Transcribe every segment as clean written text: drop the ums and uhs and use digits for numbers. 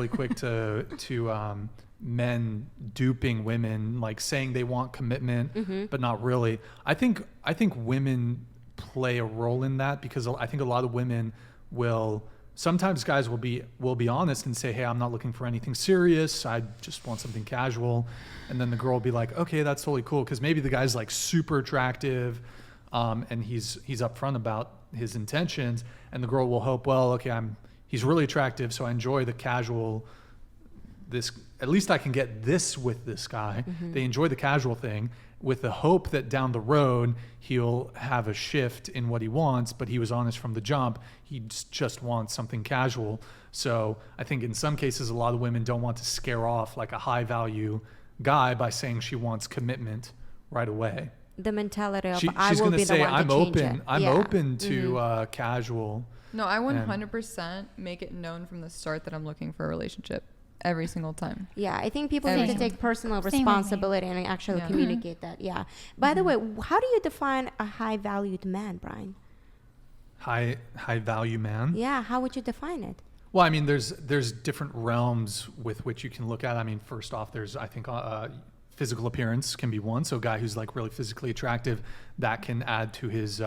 really quick to men duping women, like saying they want commitment, but not really. I think women play a role in that, because I think a lot of women will. Sometimes guys will be honest and say, hey, I'm not looking for anything serious. I just want something casual. And then the girl will be like, okay, that's totally cool. Because maybe the guy's like super attractive, and he's upfront about his intentions. And the girl will hope, well, okay, he's really attractive, so I enjoy the casual, at least I can get this with this guy. They enjoy the casual thing with the hope that down the road he'll have a shift in what he wants, but he was honest from the jump. He just wants something casual. So I think in some cases a lot of women don't want to scare off like a high value guy by saying she wants commitment right away. The mentality of she's I will gonna be say, the one to change it. I'm open to casual. No, I 100% make it known from the start that I'm looking for a relationship every single time. Yeah, I think people need to take personal responsibility and actually communicate that. Yeah. By the way, how do you define a high valued man, Brian? High value man? Yeah, how would you define it? Well, I mean, there's different realms with which you can look at. I mean, first off, there's, I think, physical appearance can be one. So a guy who's like really physically attractive, that can add to his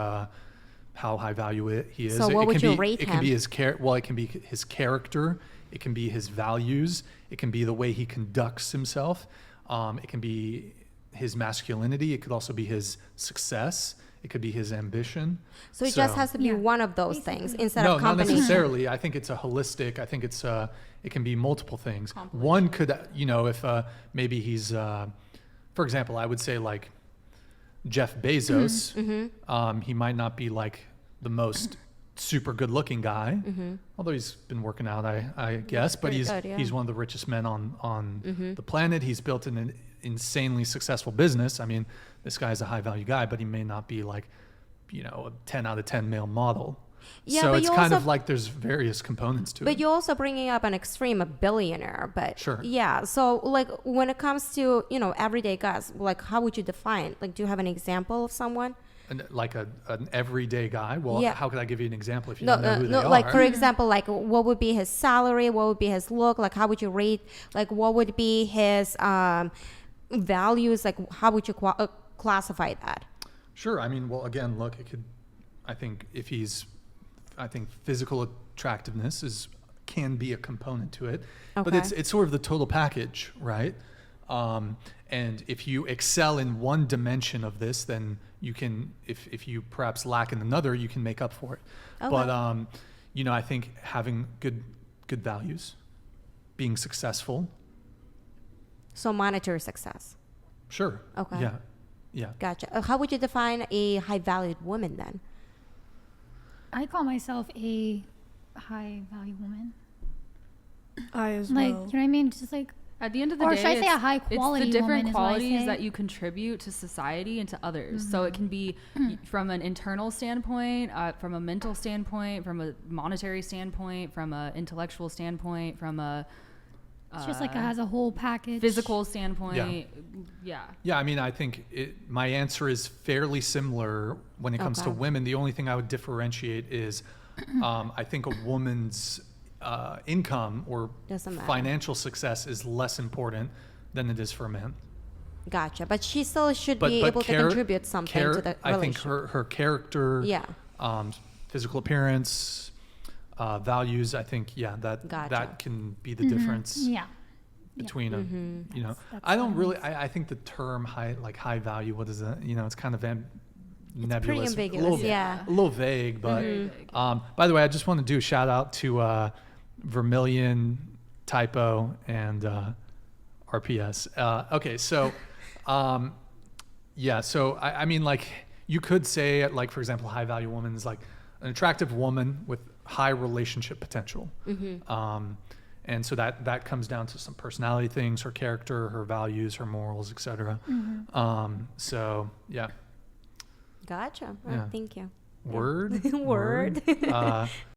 how high value he is. So what would you rate him? It can be his it can be his character. It can be his values. It can be the way he conducts himself. It can be his masculinity. It could also be his success. It could be his ambition. So it just has to be one of those things instead of combination. No, not necessarily. I think it's a holistic. I think it can be multiple things. One could, if maybe he's, for example, I would say like Jeff Bezos. He might not be like the most super good looking guy, although he's been working out, I guess, but he's one of the richest men on the planet. He's built an insanely successful business. I mean, this guy's a high value guy, but he may not be like, a 10 out of 10 male model. Yeah, so it's kind of like there's various components to it. But you're also bringing up an extreme, a billionaire. But sure. Yeah, so like when it comes to, everyday guys, like how would you define? Like, do you have an example of someone? Like an everyday guy? Well, how could I give you an example if you don't know who they are? Like, for example, like what would be his salary? What would be his look? Like, how would you rate? Like, what would be his values? Like, how would you classify that? Sure. I mean, well, again, look, I think physical attractiveness can be a component to it, but it's sort of the total package, right? And if you excel in one dimension of this, then you can, if you perhaps lack in another, you can make up for it. Okay. But, I think having good values, being successful. So monetary success. Sure. Okay. Yeah. Gotcha. How would you define a high valued woman then? I call myself a high value woman. I as well. Like, you know what I mean? Just like, at the end of the day, or should I say a high quality? It's the different woman qualities that you contribute to society and to others. So it can be from an internal standpoint, from a mental standpoint, from a monetary standpoint, from an intellectual standpoint, from a it's just like it has a whole package. Physical standpoint. Yeah. I mean, I think my answer is fairly similar when it comes to women. The only thing I would differentiate is I think a woman's income or financial success is less important than it is for a man. Gotcha. But she still should be able to contribute something to the relationship. I think her character, physical appearance, values, I think, that can be the difference between I don't really, I think the term high value, what is that? It's kind of nebulous. Pretty ambiguous, a little vague, but by the way, I just want to do a shout out to Vermilion, Typo, and RPS. Okay, so so I mean, like, you could say, like, for example, high value woman is like an attractive woman with high relationship potential. And so that comes down to some personality things, her character, her values, her morals, etc. So yeah. Gotcha. Well, thank you. Word. Word.